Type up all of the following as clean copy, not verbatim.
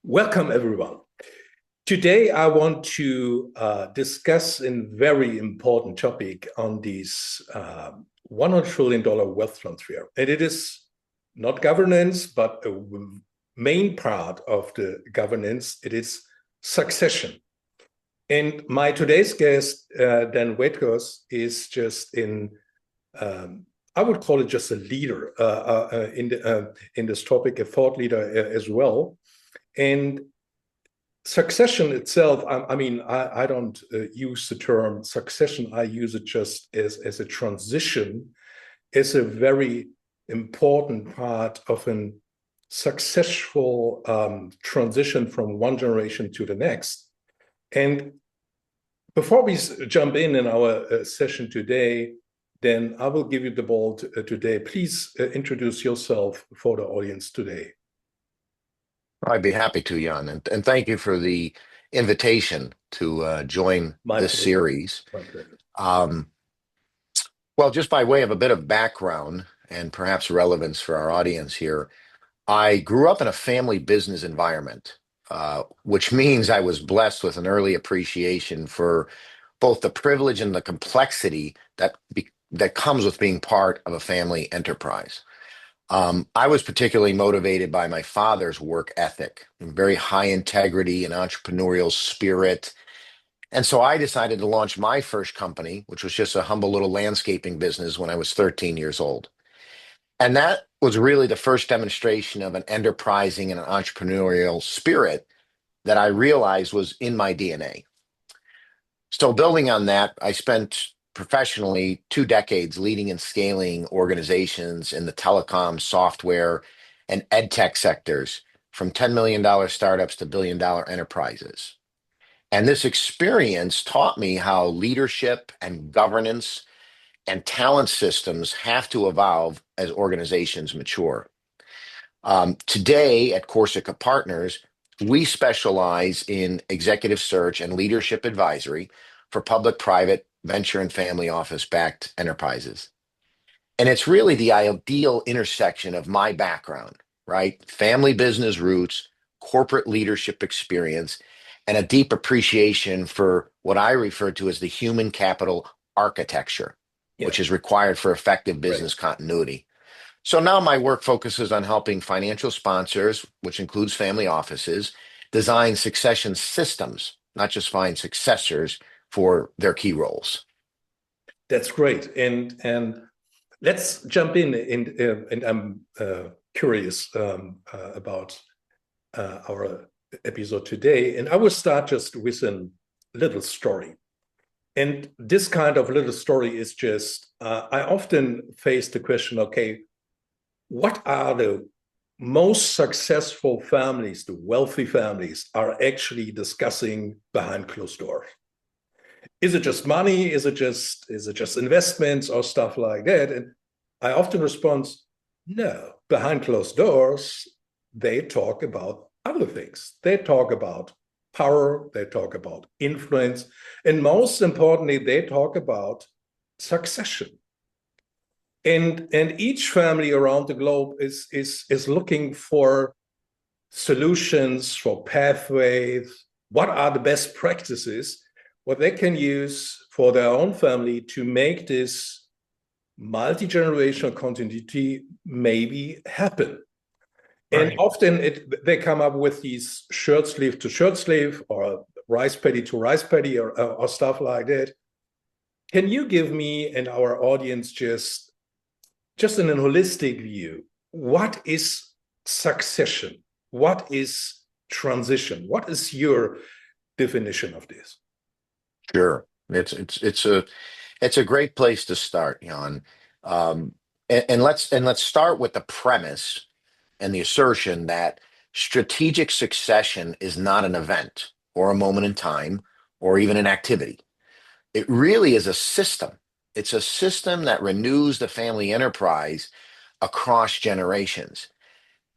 Welcome, everyone. Today, I want to discuss a very important topic on this $100 trillion wealth transfer. And it is not governance, but a main part of the governance. It is succession. And my today's guest, Dan Voss, is just I would call it just a leader in this topic, a thought leader as well. And succession itself, I don't use the term succession. I use it just as a transition, as a very important part of a successful transition from one generation to the next. And before we jump in our session today, then I will give you the ball today. Please introduce yourself for the audience today. I'd be happy to, Jan, and thank you for the invitation to join this series. Well, just by way of a bit of background and perhaps relevance for our audience here, I grew up in a family business environment, which means I was blessed with an early appreciation for both the privilege and the complexity that comes with being part of a family enterprise. I was particularly motivated by my father's work ethic, and very high integrity and entrepreneurial spirit. And so I decided to launch my first company, which was just a humble little landscaping business when I was 13 years old. And that was really the first demonstration of an enterprising and an entrepreneurial spirit that I realized was in my DNA. So building on that, I spent professionally 2 decades leading and scaling organizations in the telecom, software, and ed tech sectors, from $10 million startups to billion-dollar enterprises. And this experience taught me how leadership and governance and talent systems have to evolve as organizations mature. Today at Corsica Partners, we specialize in executive search and leadership advisory for public, private, venture, and family office-backed enterprises. And it's really the ideal intersection of my background, right? Family business roots, corporate leadership experience, and a deep appreciation for what I refer to as the human capital architecture, which is required for effective business continuity. So now my work focuses on helping financial sponsors, which includes family offices, design succession systems, not just find successors for their key roles. That's great. And let's jump in. And I'm curious about our episode today. And I will start just with a little story. And this kind of little story is just, I often face the question, okay, what are the most successful families, the wealthy families, are actually discussing behind closed doors? Is it just money? Is it just investments or stuff like that? And I often respond, no. Behind closed doors, they talk about other things. They talk about power. They talk about influence, and most importantly, they talk about succession. And each family around the globe is looking for solutions, for pathways. What are the best practices, what they can use for their own family to make this multi-generational continuity maybe happen? And often they come up with these shirt sleeve to shirt sleeve or rice paddy to rice paddy or stuff like that. Can you give me and our audience just in a holistic view, what is succession? What is transition? What is your definition of this? Sure, it's a great place to start, Jan. And let's start with the premise and the assertion that strategic succession is not an event or a moment in time or even an activity. It really is a system. It's a system that renews the family enterprise across generations.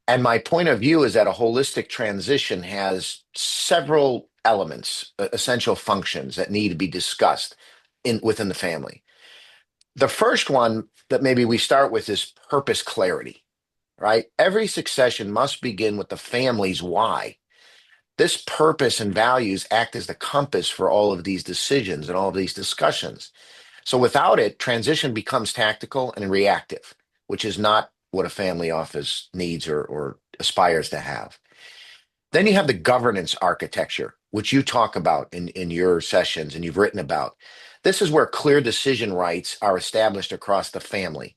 And my point of view is that a holistic transition has several elements, essential functions that need to be discussed within the family. The first one that maybe we start with is purpose clarity, right? Every succession must begin with the family's why. This purpose and values act as the compass for all of these decisions and all of these discussions. So without it, transition becomes tactical and reactive, which is not what a family office needs or aspires to have. Then you have the governance architecture, which you talk about in your sessions and you've written about. This is where clear decision rights are established across the family.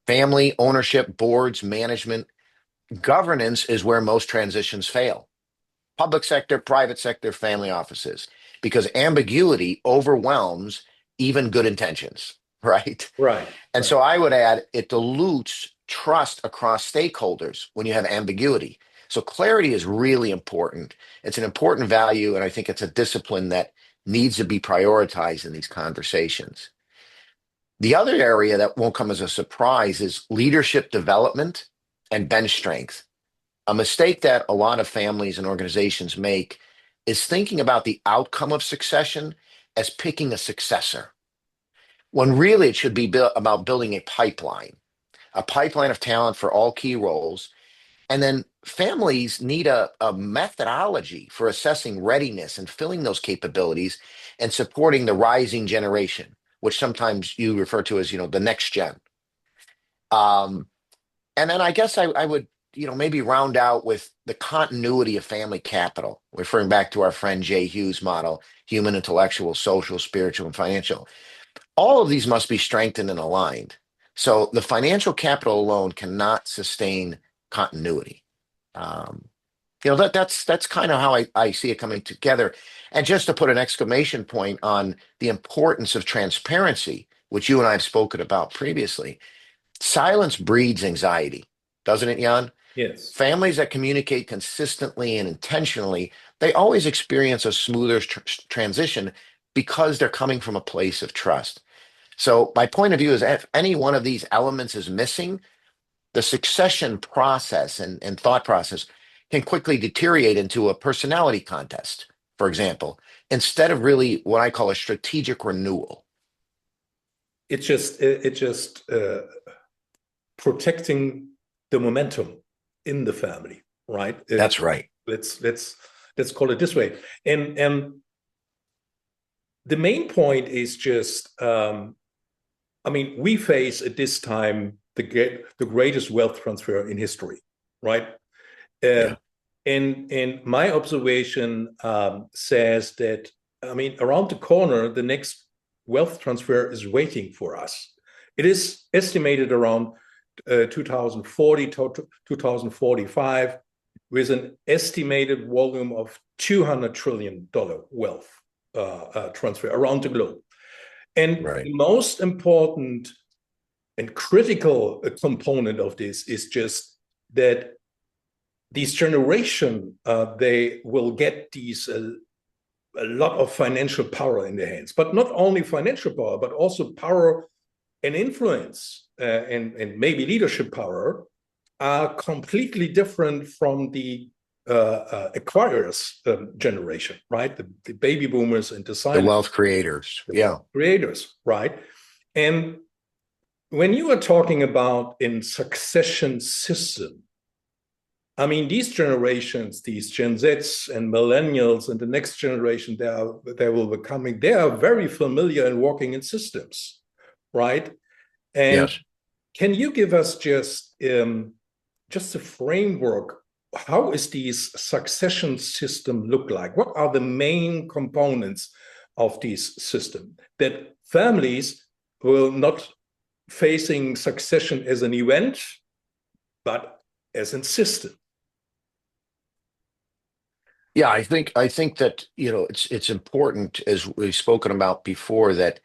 Family, ownership, boards, management, governance is where most transitions fail. Public sector, private sector, family offices, because ambiguity overwhelms even good intentions, right? Right. And Right. so I would add it dilutes trust across stakeholders when you have ambiguity. So clarity is really important. It's an important value, and I think it's a discipline that needs to be prioritized in these conversations. The other area that won't come as a surprise is leadership development and bench strength. A mistake that a lot of families and organizations make is thinking about the outcome of succession as picking a successor, when really it should be about building a pipeline of talent for all key roles. And then families need a methodology for assessing readiness and filling those capabilities and supporting the rising generation, which sometimes you refer to as, the next gen. Um, and then I guess I would, maybe round out with the continuity of family capital, referring back to our friend Jay Hughes' model: human, intellectual, social, spiritual, and financial. All of these must be strengthened and aligned. So the financial capital alone cannot sustain continuity. Um, that's kind of how I see it coming together. And just to put an exclamation point on the importance of transparency, which you and I have spoken about previously, silence breeds anxiety, doesn't it, Jan? Yes. Families that communicate consistently and intentionally, they always experience a smoother transition because they're coming from a place of trust. So my point of view is if any one of these elements is missing, the succession process and thought process can quickly deteriorate into a personality contest, for example, instead of really what I call a strategic renewal. It just protecting the momentum in the family, right? That's right. Let's call it this way. And the main point is just, we face at this time the greatest wealth transfer in history, right? Yeah. And my observation says that, around the corner, the next wealth transfer is waiting for us. It is estimated around 2040 to 2045, with an estimated volume of $200 trillion wealth transfer around the globe. And Right. the most important and critical component of this is just that these generation, they will get these a lot of financial power in their hands, but not only financial power, but also power and influence and maybe leadership power are completely different from the acquirers generation, right? The baby boomers and the The silent wealth creators. Yeah. creators, right? And when you are talking about in succession system, these generations, these Gen Zs and millennials and the next generation they will be coming, they are very familiar in working in systems, right? And Yes. can you give us just a framework? How is these succession system look like? What are the main components of this system that families will not facing succession as an event, but as a system? Yeah, I think that, it's important, as we've spoken about before, that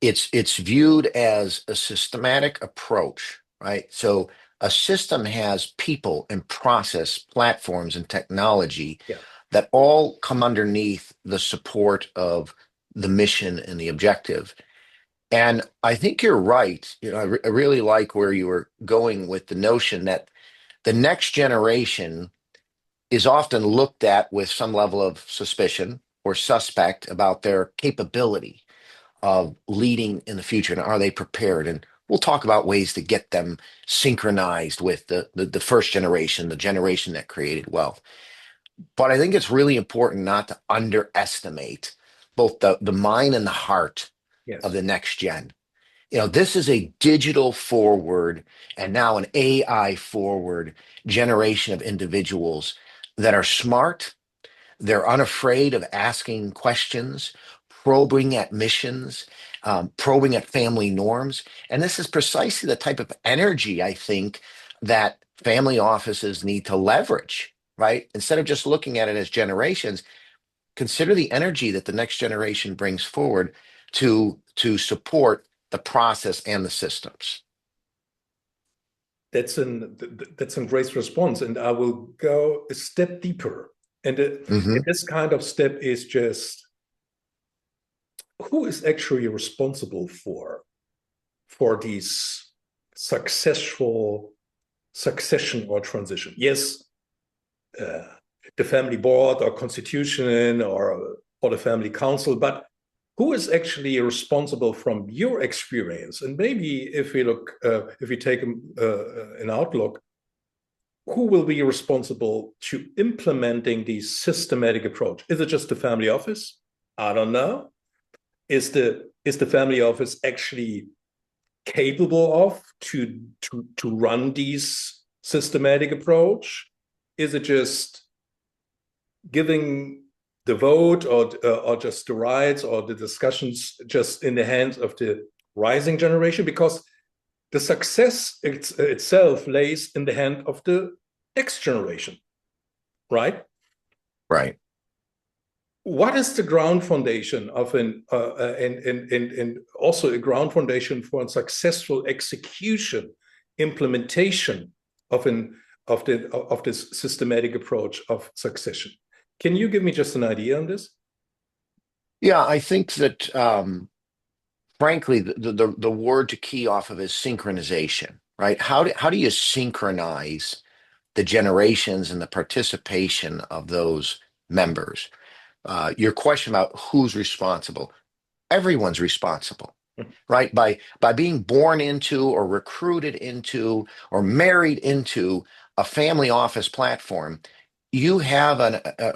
it's viewed as a systematic approach, right? So a system has people and process, platforms and technology Yeah. that all come underneath the support of the mission and the objective. And I think you're right. I really like where you were going with the notion that the next generation is often looked at with some level of suspicion or suspect about their capability of leading in the future, and are they prepared? And we'll talk about ways to get them synchronized with the first generation, the generation that created wealth. But I think it's really important not to underestimate both the mind and the heart of Yes. the next gen. This is a digital forward and now an AI forward generation of individuals that are smart. They're unafraid of asking questions, probing at missions, probing at family norms. And this is precisely the type of energy I think that family offices need to leverage, right? Instead of just looking at it as generations, consider the energy that the next generation brings forward to support the process and the systems. That's a great response, and I will go a step deeper. And Hmm. this kind of step is just who is actually responsible for these successful succession or transition. Yes, uh, the family board or constitution or the family council, but who is actually responsible from your experience? And maybe if we take an outlook, who will be responsible to implementing the systematic approach? Is it just the family office? I don't know. Is the family office actually capable of to run these systematic approach? Is it just giving the vote or just the rights or the discussions just in the hands of the rising generation? Because the success itself lays in the hand of the next generation, right? Right. What is the ground foundation of and also a ground foundation for a successful execution, implementation of this systematic approach of succession? Can you give me just an idea on this? Yeah, I think that frankly, the word to key off of is synchronization, right? How do you synchronize the generations and the participation of those members? Your question about who's responsible, everyone's responsible, right? By being born into or recruited into or married into a family office platform, you have a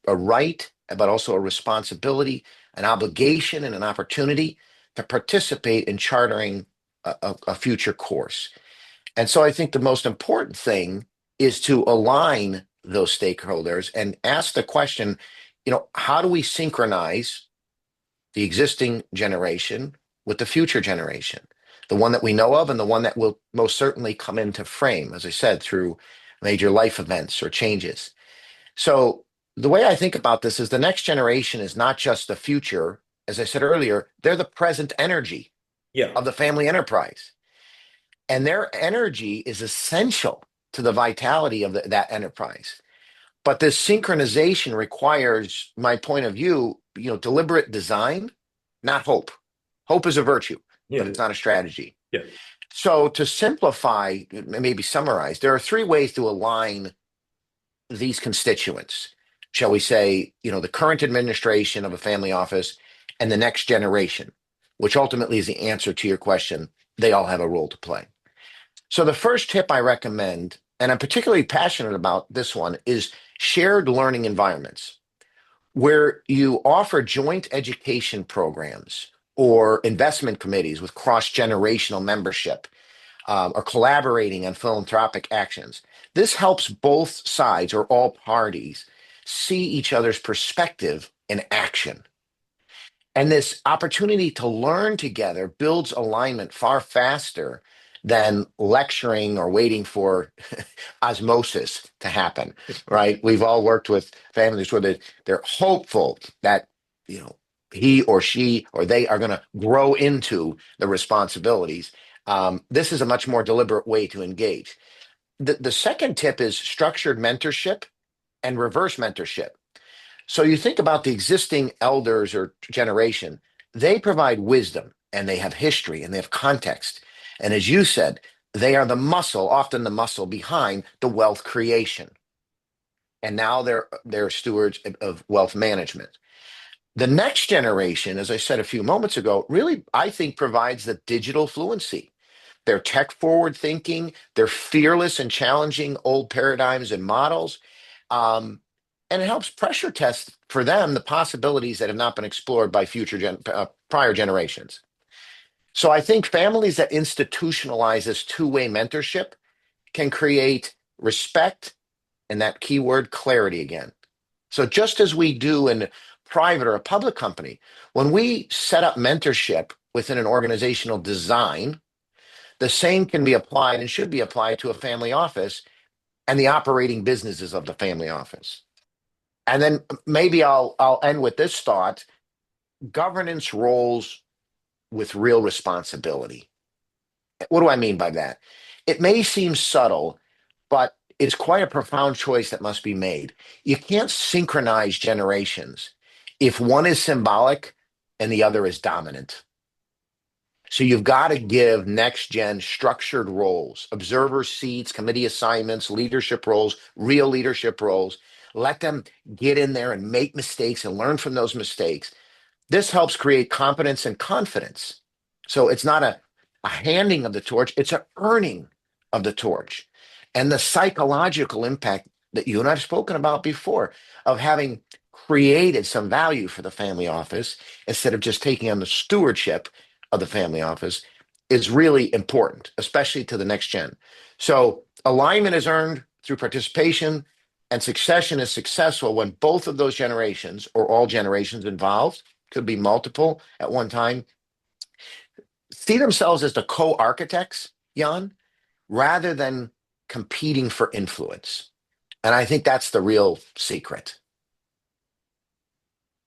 right, but also a responsibility, an obligation, and an opportunity to participate in chartering a future course. And so I think the most important thing is to align those stakeholders and ask the question, how do we synchronize the existing generation with the future generation, the one that we know of and the one that will most certainly come into frame, as I said, through major life events or changes. So the way I think about this is the next generation is not just the future. As I said earlier, they're the present energy Yeah, of the family enterprise. And their energy is essential to the vitality of that enterprise. But this synchronization requires, my point of view, deliberate design, not hope. Hope is a virtue, but yeah, it's not a strategy. yeah, So to simplify, maybe summarize, there are three ways to align these constituents. Shall we say, the current administration of a family office and the next generation, which ultimately is the answer to your question. They all have a role to play. So the first tip I recommend, and I'm particularly passionate about this one, is shared learning environments where you offer joint education programs or investment committees with cross-generational membership, or collaborating on philanthropic actions. This helps both sides or all parties see each other's perspective in action. And this opportunity to learn together builds alignment far faster than lecturing or waiting for osmosis to happen, right? We've all worked with families where they're hopeful that, you know, he or she or they are going to grow into the responsibilities. This is a much more deliberate way to engage. The second tip is structured mentorship and reverse mentorship. So you think about the existing elders or generation, they provide wisdom and they have history and they have context. And as you said, they are the muscle, often the muscle behind the wealth creation. And now they're stewards of wealth management. The next generation, as I said a few moments ago, really, I think provides the digital fluency. They're tech forward thinking, they're fearless in challenging old paradigms and models. Um, and it helps pressure test for them the possibilities that have not been explored by prior generations. So I think families that institutionalize this two-way mentorship can create respect and that keyword clarity again. So just as we do in private or a public company, when we set up mentorship within an organizational design, the same can be applied and should be applied to a family office and the operating businesses of the family office. And then maybe I'll end with this thought: governance roles with real responsibility. What do I mean by that? It may seem subtle, but it's quite a profound choice that must be made. You can't synchronize generations if one is symbolic and the other is dominant. So you've got to give next gen structured roles, observer seats, committee assignments, leadership roles, real leadership roles. Let them get in there and make mistakes and learn from those mistakes. This helps create competence and confidence. So it's not a handing of the torch, it's an earning of the torch. And the psychological impact that you and I've spoken about before of having created some value for the family office instead of just taking on the stewardship of the family office is really important, especially to the next gen. So alignment is earned through participation, and succession is successful when both of those generations or all generations involved, could be multiple at one time, see themselves as the co-architects, Jan, rather than competing for influence. And I think that's the real secret.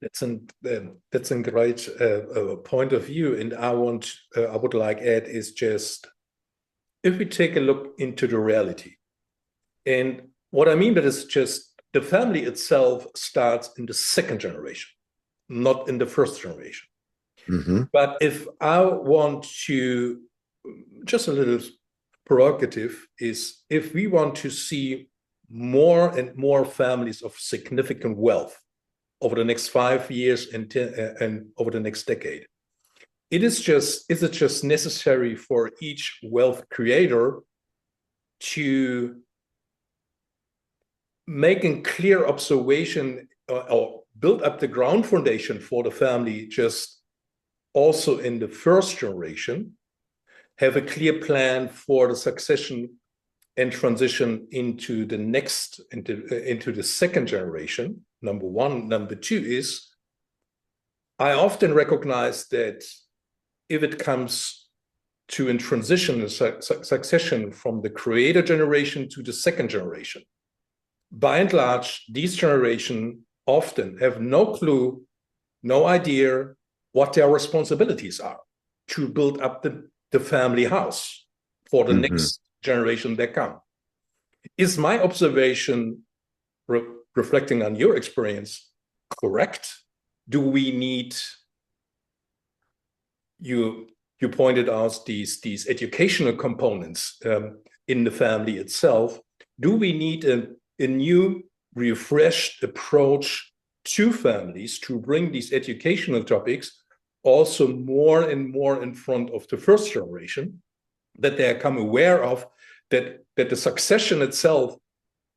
That's a great point of view, and I would like add is just if we take a look into the reality, and what I mean by this is just the family itself starts in the second generation, not in the first generation. Mm-hmm. But if I want to, just a little provocative, is if we want to see more and more families of significant wealth over the next 5 years and over the next decade, is it just necessary for each wealth creator to make a clear observation or build up the ground foundation for the family just also in the first generation, have a clear plan for the succession and transition into the second generation, number one. Number two is, I often recognize that if it comes to a transition, a succession from the creator generation to the second generation, by and large, these generations often have no clue, no idea what their responsibilities are to build up the family house for the next generation that come. Is my observation, reflecting on your experience, correct? Do we need, you pointed out these educational components in the family itself. Do we need a new, refreshed approach to families to bring these educational topics also more and more in front of the first generation, that they become aware of that the succession itself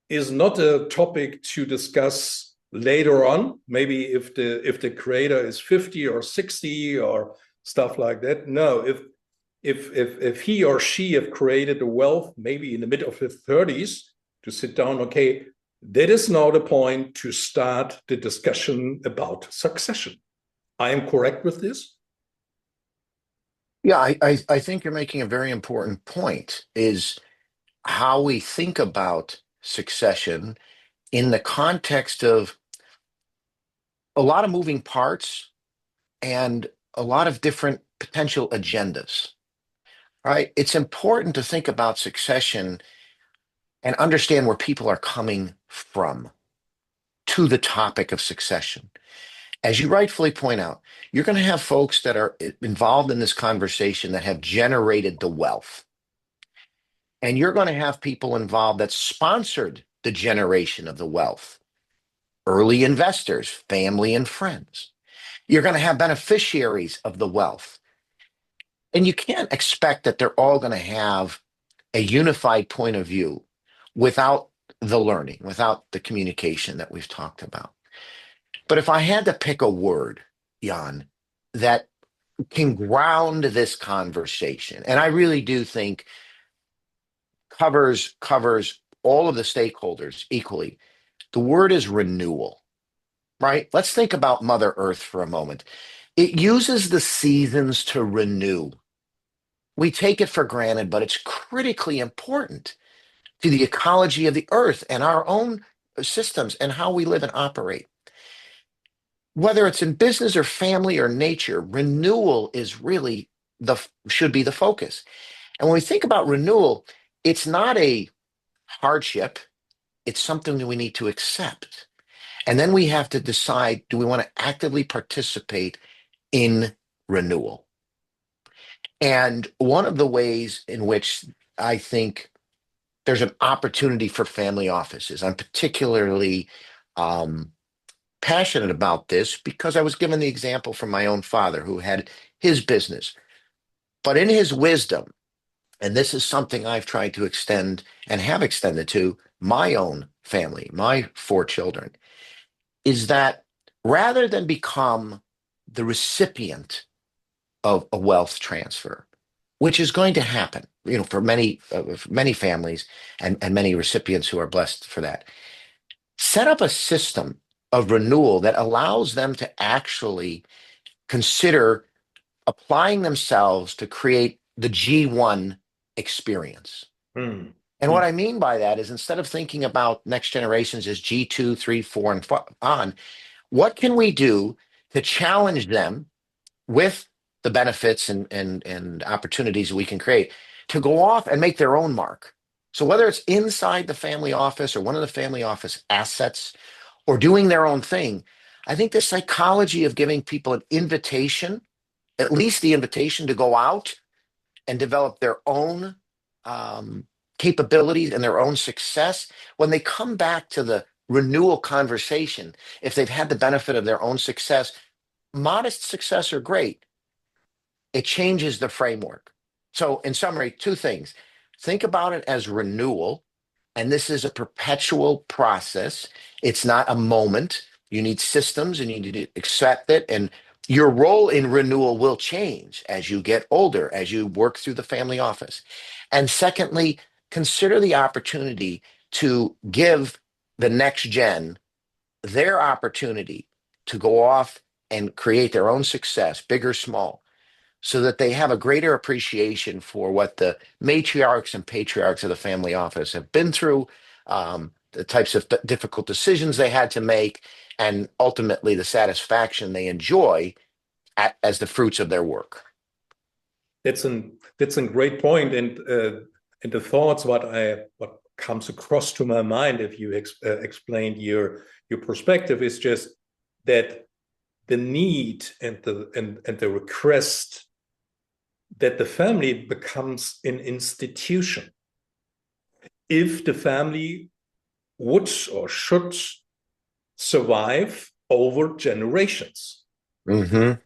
is not a topic to discuss later on, maybe if the creator is 50 or 60 or stuff like that. No, if he or she have created a wealth maybe in the mid of his 30s, to sit down, okay, that is now the point to start the discussion about succession. I am correct with this? Yeah, I think you're making a very important point, is how we think about succession in the context of a lot of moving parts and a lot of different potential agendas, right? It's important to think about succession and understand where people are coming from to the topic of succession. As you rightfully point out, you're going to have folks that are involved in this conversation that have generated the wealth. And you're going to have people involved that sponsored the generation of the wealth, early investors, family and friends. You're going to have beneficiaries of the wealth. And you can't expect that they're all going to have a unified point of view without the learning, without the communication that we've talked about. But if I had to pick a word, Jan, that can ground this conversation, and I really do think covers all of the stakeholders equally, the word is renewal, right? Let's think about Mother Earth for a moment. It uses the seasons to renew. We take it for granted, but it's critically important to the ecology of the earth and our own systems and how we live and operate. Whether it's in business or family or nature, renewal is really should be the focus. And when we think about renewal, it's not a hardship, it's something that we need to accept. And then we have to decide, do we want to actively participate in renewal? And one of the ways in which I think there's an opportunity for family offices, I'm particularly passionate about this because I was given the example from my own father who had his business. But in his wisdom, and this is something I've tried to extend and have extended to my own family, my 4 children, is that rather than become the recipient of a wealth transfer, which is going to happen, for many families and many recipients who are blessed for that, set up a system of renewal that allows them to actually consider applying themselves to create the G1 experience. Mm. And what I mean by that is, instead of thinking about next generations as G2, 3, 4, and on, what can we do to challenge them with the benefits and opportunities we can create to go off and make their own mark? So whether it's inside the family office or one of the family office assets or doing their own thing, I think the psychology of giving people an invitation, at least the invitation to go out and develop their own capabilities and their own success, when they come back to the renewal conversation, if they've had the benefit of their own success, modest success or great, it changes the framework. So in summary, 2 things. Think about it as renewal, and this is a perpetual process. It's not a moment. You need systems and you need to accept it. And your role in renewal will change as you get older, as you work through the family office. And secondly, consider the opportunity to give the next gen their opportunity to go off and create their own success, big or small, so that they have a greater appreciation for what the matriarchs and patriarchs of the family office have been through, the types of difficult decisions they had to make, and ultimately the satisfaction they enjoy as the fruits of their work. That's a great point, and the thoughts what comes across to my mind if you explained your perspective is just that the need and the request that the family becomes an institution. If the family would or should survive over generations. Mm-hmm.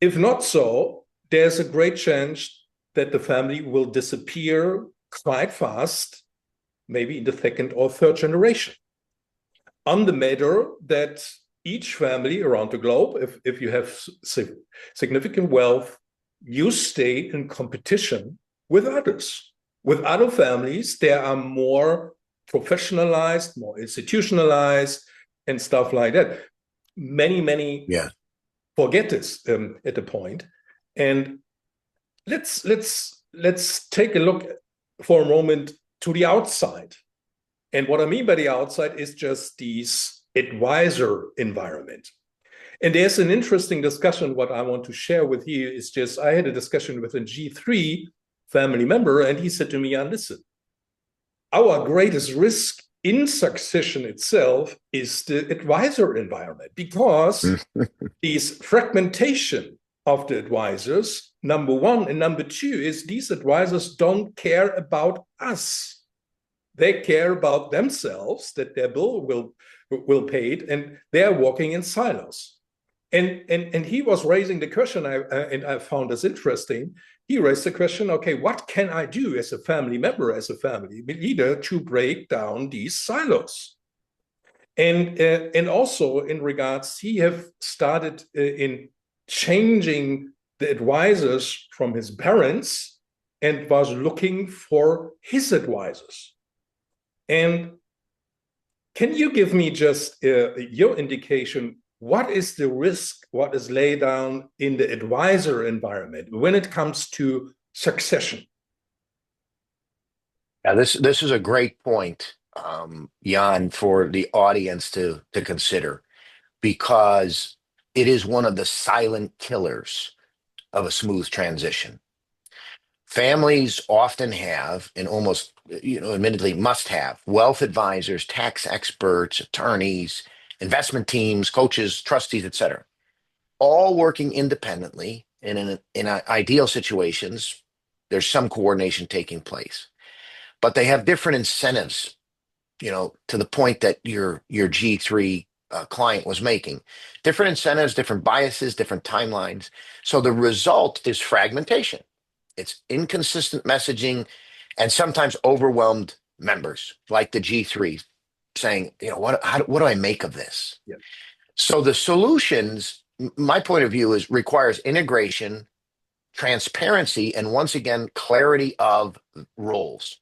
If not so, there's a great chance that the family will disappear quite fast, maybe in the 2nd or 3rd generation. On the matter that each family around the globe, if you have significant wealth, you stay in competition with others. With other families, they are more professionalized, more institutionalized, and stuff like that. Many forget this at the point. And let's take a look for a moment to the outside. And what I mean by the outside is just these advisor environment. And there's an interesting discussion. What I want to share with you is just, I had a discussion with a G3 family member, and he said to me, listen, our greatest risk in succession itself is the advisor environment, because these fragmentation of the advisors, number one, and number two is these advisors don't care about us. They care about themselves, that their bill will pay it, and they're walking in silos. And he was raising the question, and I found this interesting. he raised the question, okay, what can I do as a family member, as a family leader, to break down these silos? And also in regards, he have started in changing the advisors from his parents and was looking for his advisors. And can you give me just your indication? What is the risk? What is laid down in the advisor environment when it comes to succession? Yeah, this is a great point, Jan, for the audience to consider, because it is one of the silent killers of a smooth transition. Families often have, and almost, admittedly must have, wealth advisors, tax experts, attorneys, investment teams, coaches, trustees, etc., all working independently. And in ideal situations, there's some coordination taking place, but they have different incentives, to the point that your G3 client was making. Different incentives, different biases, different timelines. So the result is fragmentation. It's inconsistent messaging and sometimes overwhelmed members, like the G3 saying, what do I make of this? Yeah. So the solutions, my point of view, is requires integration, transparency, and once again, clarity of roles.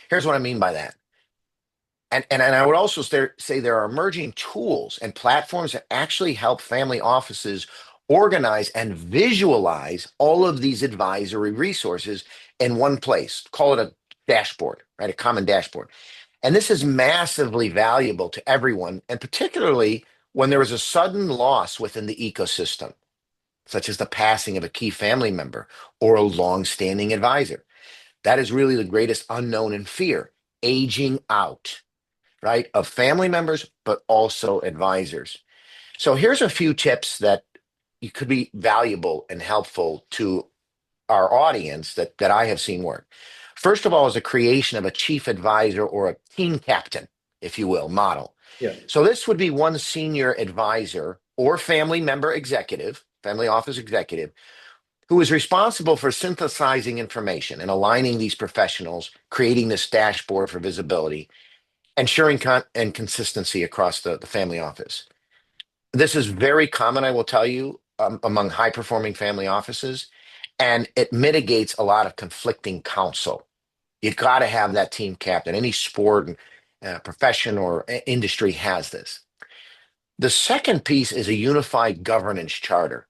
Here's what I mean by that. And I would also say there are emerging tools and platforms that actually help family offices organize and visualize all of these advisory resources in one place. Call it a dashboard, right? A common dashboard. And this is massively valuable to everyone, and particularly when there is a sudden loss within the ecosystem, such as the passing of a key family member or a long-standing advisor. That is really the greatest unknown and fear, aging out, right, of family members, but also advisors. So here's a few tips that you could be valuable and helpful to our audience that I have seen work. First of all, is the creation of a chief advisor or a team captain, if you will, model. Yeah. So this would be one senior advisor or family member executive, family office executive, who is responsible for synthesizing information and aligning these professionals, creating this dashboard for visibility, ensuring and consistency across the family office. This is very common, I will tell you, among high-performing family offices, and it mitigates a lot of conflicting counsel. You've got to have that team captain. Any sport, profession, or industry has this. The second piece is a unified governance charter.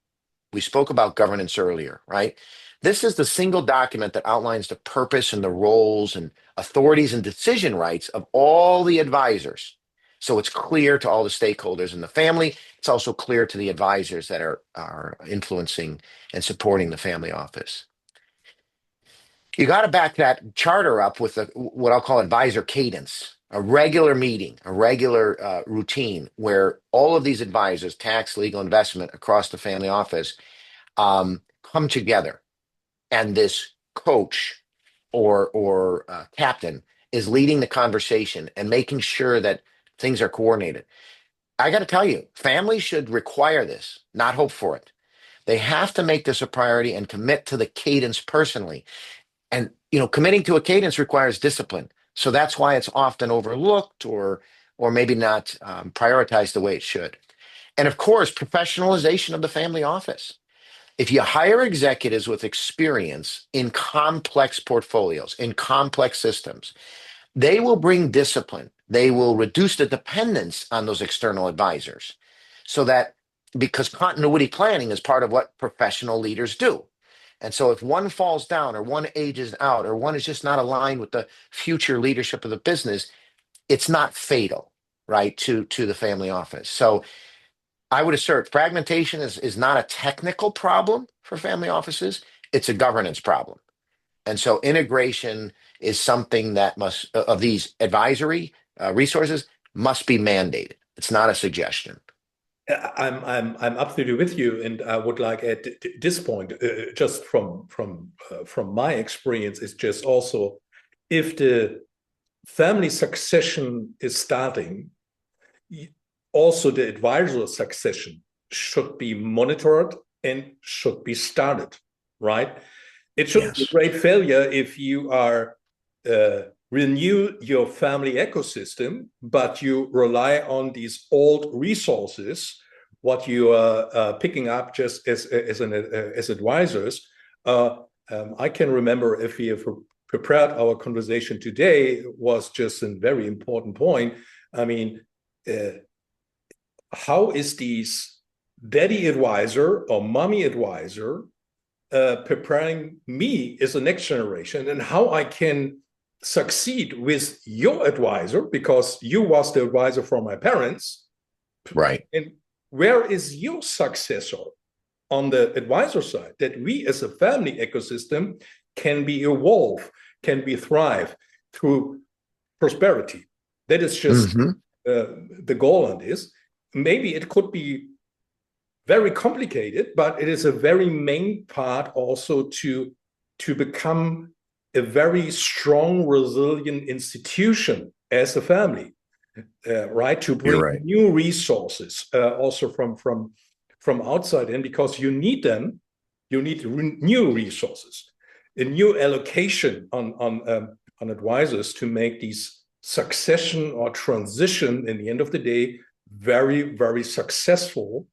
We spoke about governance earlier, right? This is the single document that outlines the purpose and the roles and authorities and decision rights of all the advisors. So it's clear to all the stakeholders in the family. It's also clear to the advisors that are influencing and supporting the family office. You got to back that charter up with what I'll call advisor cadence, a regular meeting, a regular routine where all of these advisors, tax, legal, investment, across the family office, come together, and this coach or captain is leading the conversation and making sure that things are coordinated. I got to tell you, families should require this, not hope for it. They have to make this a priority and commit to the cadence personally. And committing to a cadence requires discipline. So that's why it's often overlooked or maybe not prioritized the way it should. And of course, professionalization of the family office. If you hire executives with experience in complex portfolios, in complex systems, they will bring discipline. They will reduce the dependence on those external advisors. So that, because continuity planning is part of what professional leaders do. And so if one falls down or one ages out or one is just not aligned with the future leadership of the business, it's not fatal, right, to the family office. So I would assert fragmentation is not a technical problem for family offices. It's a governance problem. And so integration is something that of these advisory resources must be mandated. It's not a suggestion. I'm absolutely with you, and I would like at this point, just from my experience, is just also if the family succession is starting, also the advisor succession should be monitored and should be started. right? It should be a great failure if you are renew your family ecosystem, but you rely on these old resources, what you are picking up just as advisors. I can remember, if we have prepared our conversation today, was just a very important point. I mean, how is these daddy advisor or mommy advisor preparing me as the next generation, and how I can succeed with your advisor, because you was the advisor for my parents, right? And where is your successor on the advisor side, that we as a family ecosystem can be evolve, can be thrive through prosperity? That is just the goal on this. Maybe it could be very complicated, but it is a very main part also to become a very strong, resilient institution as a family, right? To bring new resources also from outside in, because you need them. You need new resources, a new allocation on advisors to make these succession or transition, in the end of the day, very, very successful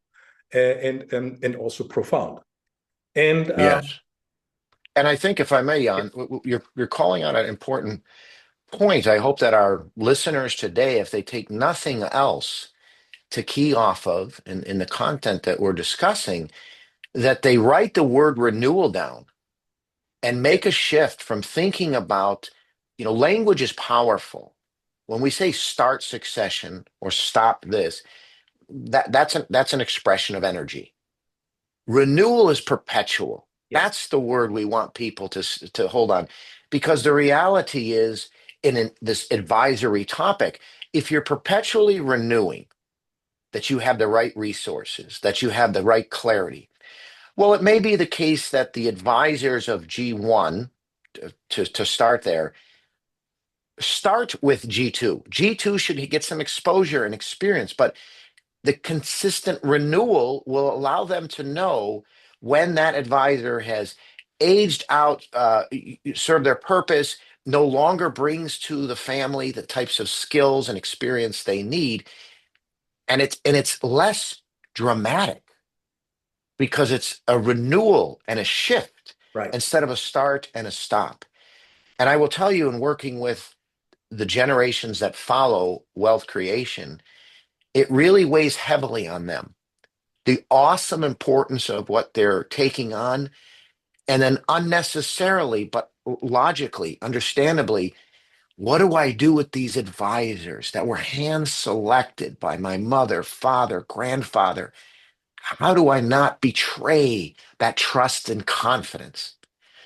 and also profound. And yes. And I think, if I may, Jan, you're calling out an important point. I hope that our listeners today, if they take nothing else to key off of in the content that we're discussing, that they write the word renewal down and make a shift from thinking about, language is powerful. When we say start succession or stop this, that's an expression of energy. Renewal is perpetual. Yes. That's the word we want people to hold on, because the reality is, in this advisory topic, if you're perpetually renewing, that you have the right resources, that you have the right clarity. Well, it may be the case that the advisors of G1, to start there, start with G2. G2 should get some exposure and experience, but the consistent renewal will allow them to know when that advisor has aged out, served their purpose, no longer brings to the family the types of skills and experience they need. And it's less dramatic, because it's a renewal and a shift, right, instead of a start and a stop. And I will tell you, in working with the generations that follow wealth creation, it really weighs heavily on them. The awesome importance of what they're taking on, and then unnecessarily, but logically, understandably, what do I do with these advisors that were hand selected by my mother, father, grandfather? How do I not betray that trust and confidence?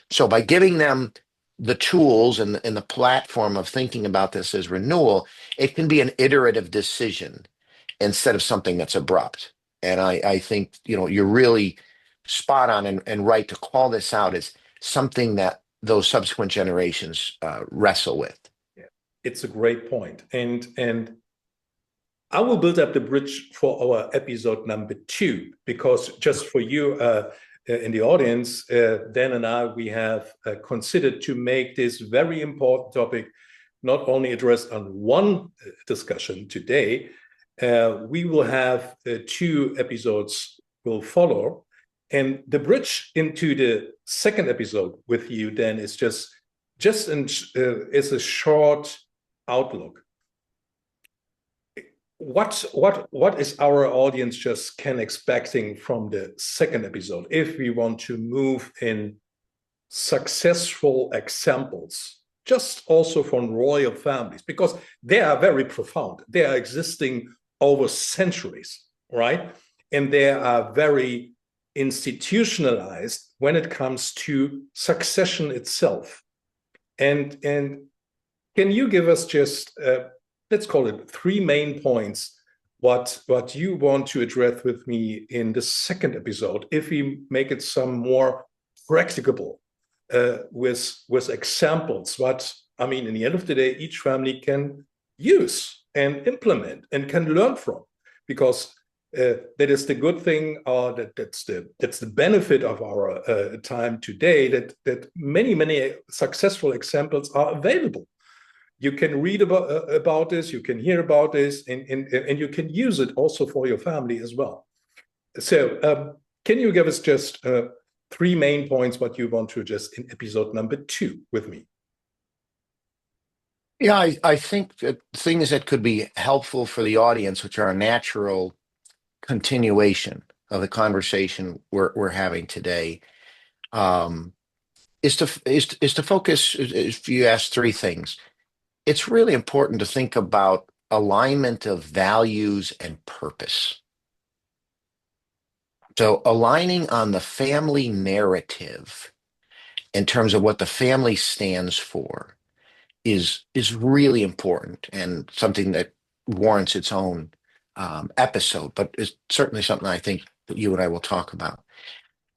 So by giving them the tools and the platform of thinking about this as renewal, it can be an iterative decision instead of something that's abrupt. And I think, you're really spot on and right to call this out as something that those subsequent generations wrestle with. Yeah, it's a great point. And I will build up the bridge for our episode number 2, because just for you in the audience, Dan and I, we have considered to make this very important topic not only addressed on one discussion today. We will have 2 episodes will follow, and the bridge into the second episode with you, Dan, is just is a short outlook. What is our audience just can expecting from the second episode, if we want to move in successful examples, just also from royal families, because they are very profound. They are existing over centuries, right? And they are very institutionalized when it comes to succession itself. And can you give us just let's call it 3 main points, what you want to address with me in the second episode, if we make it some more practicable with examples, what, I mean, in the end of the day, each family can use and implement and can learn from. Because that is the good thing, or that's the benefit of our time today, that many successful examples are available. You can read about this, you can hear about this, and you can use it also for your family as well. So can you give us just 3 main points what you want to just in episode number 2 with me? Yeah, I think that things that could be helpful for the audience, which are a natural continuation of the conversation we're having today, is to focus. If you ask 3 things, it's really important to think about alignment of values and purpose. So aligning on the family narrative in terms of what the family stands for is really important, and something that warrants its own episode, but is certainly something I think that you and I will talk about.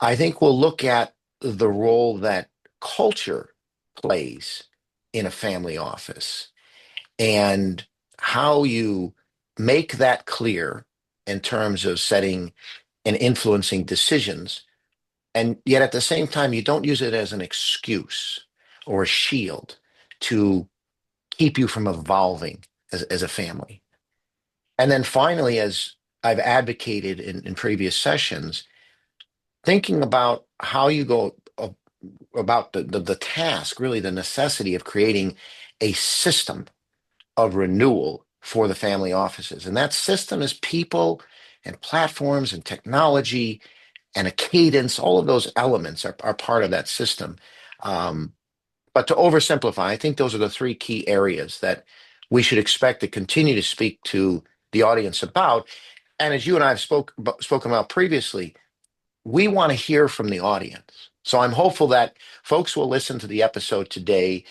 I think we'll look at the role that culture plays in a family office and how you make that clear in terms of setting and influencing decisions. And yet at the same time, you don't use it as an excuse or a shield to keep you from evolving as a family. And then finally, as I've advocated in previous sessions, thinking about how you go about the task, really the necessity of creating a system of renewal for the family offices. And that system is people and platforms and technology and a cadence. All of those elements are part of that system. But to oversimplify, I think those are the 3 key areas that we should expect to continue to speak to the audience about. And as you and I have spoken about previously, we want to hear from the audience. So I'm hopeful that folks will listen to the episode today.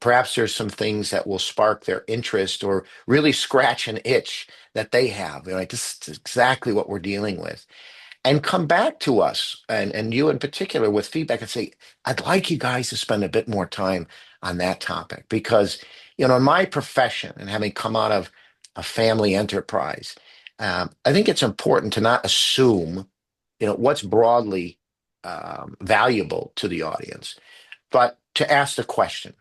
Perhaps there's some things that will spark their interest or really scratch an itch that they have. Like, this is exactly what we're dealing with. And come back to us, and you in particular, with feedback and say, I'd like you guys to spend a bit more time on that topic, because, in my profession and having come out of a family enterprise, I think it's important to not assume, what's broadly valuable to the audience, but to ask the question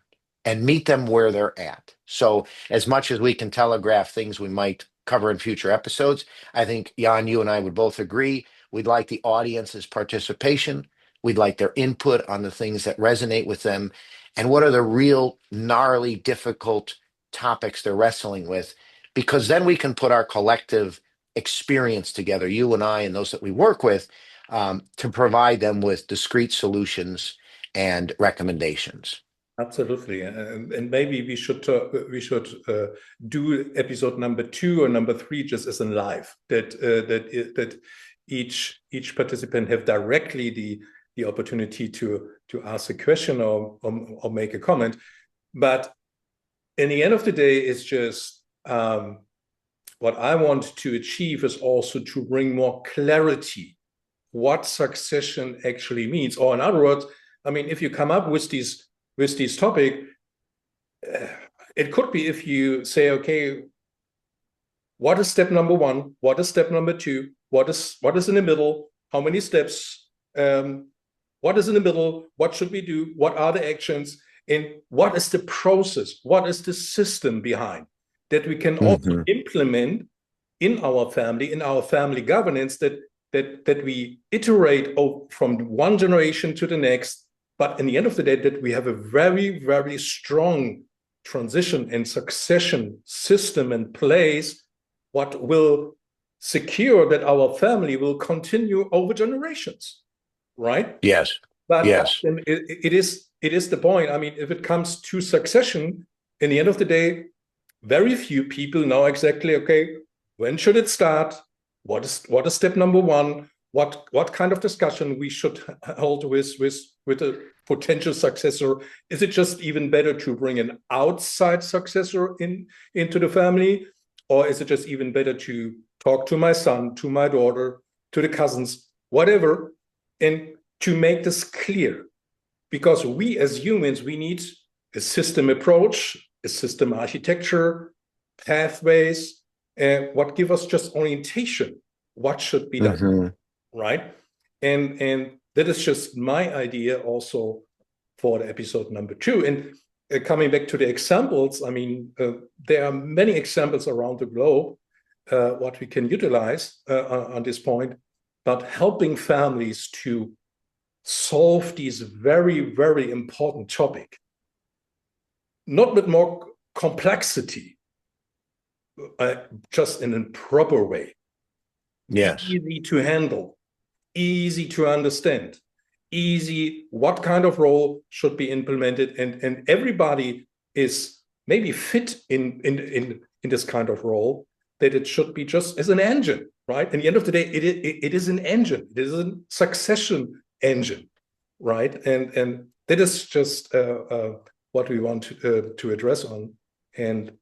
and meet them where they're at. So as much as we can telegraph things we might cover in future episodes, I think, Jan, you and I would both agree we'd like the audience's participation. We'd like their input on the things that resonate with them and what are the real gnarly, difficult topics they're wrestling with, because then we can put our collective experience together, you and I and those that we work with, to provide them with discrete solutions and recommendations. Absolutely, and maybe we should do episode number 2 or number 3 just as in live, that each participant have directly the opportunity to ask a question or make a comment. But in the end of the day, it's just what I want to achieve is also to bring more clarity what succession actually means. Or in other words, I mean, if you come up with these topic, it could be if you say, okay, what is step number 1? What is step number 2? What is in the middle? How many steps? What is in the middle? What should we do? What are the actions? And what is the process? What is the system behind that we can also implement in our family governance, that we iterate from one generation to the next, but in the end of the day, that we have a very, very strong transition and succession system in place, what will secure that our family will continue over generations, right? Yes. But yes. It is the point. I mean, if it comes to succession, in the end of the day, very few people know exactly, okay, when should it start? What is step number 1? What kind of discussion we should hold with a potential successor? Is it just even better to bring an outside successor into the family? Or is it just even better to talk to my son, to my daughter, to the cousins, whatever, and to make this clear? Because we as humans, we need a system approach, a system architecture, pathways, what give us just orientation. what should be done, Mhm. right? And that is just my idea also for the episode number 2. And coming back to the examples, I mean, there are many examples around the globe what we can utilize on this point, but helping families to solve these very, very important topic, not with more complexity, just in a proper way. Yes. Easy to handle, easy to understand, easy what kind of role should be implemented, and everybody is maybe fit in this kind of role, that it should be just as an engine, right? At the end of the day, it is an engine. It is a succession engine, right? And that is just what we want to address on. And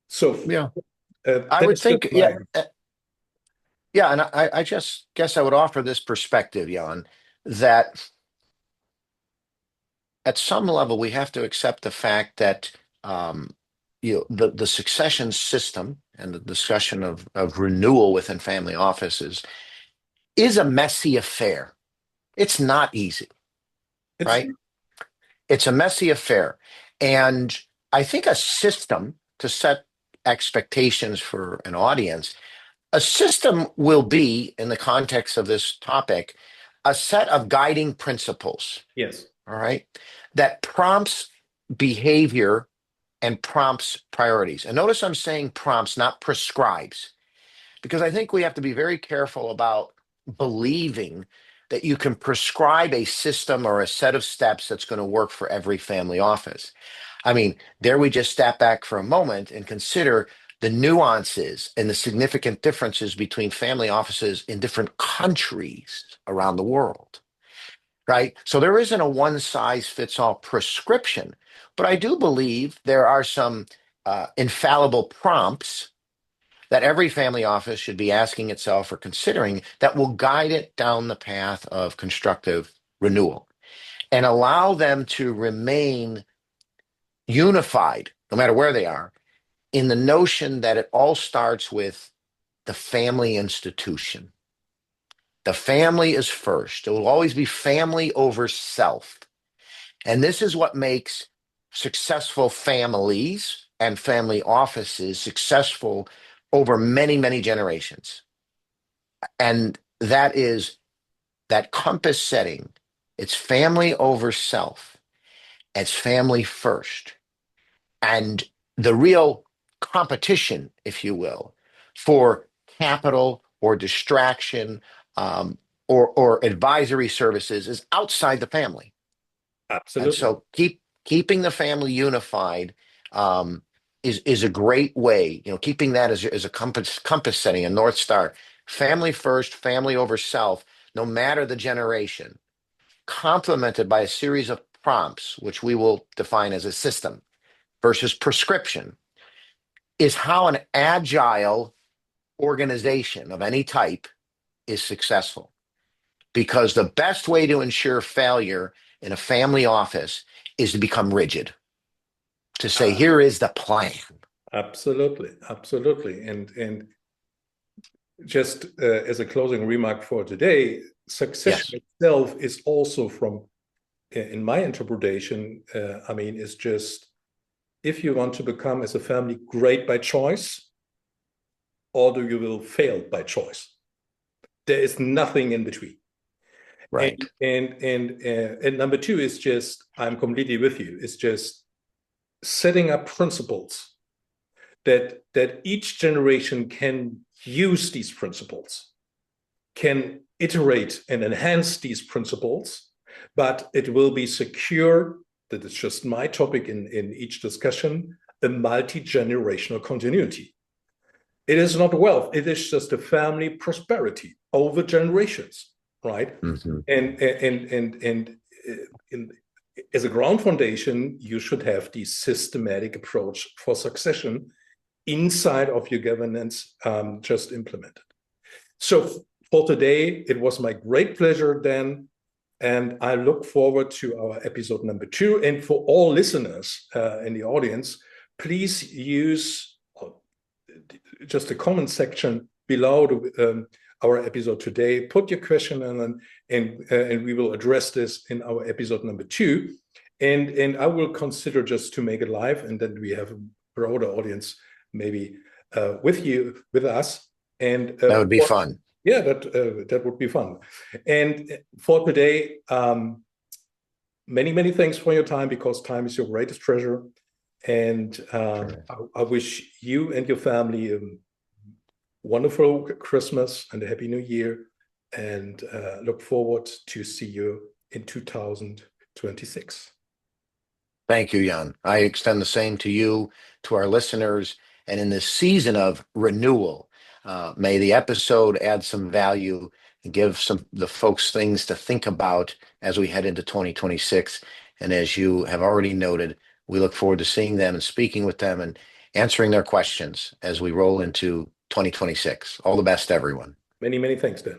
so Yeah. I that would is just think, my yeah, and I just guess I would offer this perspective, Jan, that at some level we have to accept the fact that the succession system and the discussion of renewal within family offices is a messy affair. It's not easy, it's right? It's a messy affair. And I think a system to set expectations for an audience, a system will be, in the context of this topic, a set of guiding principles, yes. all right, that prompts behavior and prompts priorities. And notice I'm saying prompts, not prescribes, because I think we have to be very careful about believing that you can prescribe a system or a set of steps that's going to work for every family office. I mean, there we just step back for a moment and consider the nuances and the significant differences between family offices in different countries around the world, right? So there isn't a one size fits all prescription, but I do believe there are some infallible prompts that every family office should be asking itself or considering that will guide it down the path of constructive renewal and allow them to remain unified, no matter where they are, in the notion that it all starts with the family institution. The family is first. It will always be family over self. And this is what makes successful families and family offices successful over many, many generations. And that is that compass setting. It's family over self. It's family first. And the real competition, if you will, for capital or distraction or advisory services is outside the family. And Absolutely. so keeping the family unified is a great way. You know, keeping that as a compass setting, a North Star. Family first, family over self, no matter the generation, complemented by a series of prompts, which we will define as a system versus prescription, is how an agile organization of any type is successful. Because the best way to ensure failure in a family office is to become rigid, to say, here is the plan. Absolutely, absolutely. And just as a closing remark for today, succession Yes, itself is also from, in my interpretation, I mean, is just if you want to become as a family great by choice, or do you will fail by choice. There is nothing in between. right. And number 2 is just, I'm completely with you. It's just setting up principles that each generation can use these principles, can iterate and enhance these principles, but it will be secure. That is just my topic in each discussion, a multi-generational continuity. It is not wealth, it is just a family prosperity over generations, right? Mm-hmm. And as a ground foundation, you should have the systematic approach for succession inside of your governance just implemented. So for today, it was my great pleasure, Dan, and I look forward to our episode number 2. And for all listeners in the audience, please use just the comment section below our episode today. Put your question and we will address this in our episode number 2. And I will consider just to make it live, and then we have a broader audience maybe with us. And that would be fun. Yeah, that would be fun. And for today, many thanks for your time, because time is your greatest treasure. And I wish you and your family a wonderful Christmas and a happy New Year, and look forward to see you in 2026. Thank you, Jan. I extend the same to you, to our listeners, and in this season of renewal, may the episode add some value and give the folks things to think about as we head into 2026. And as you have already noted, we look forward to seeing them and speaking with them and answering their questions as we roll into 2026. All the best, everyone. Many thanks, Dan.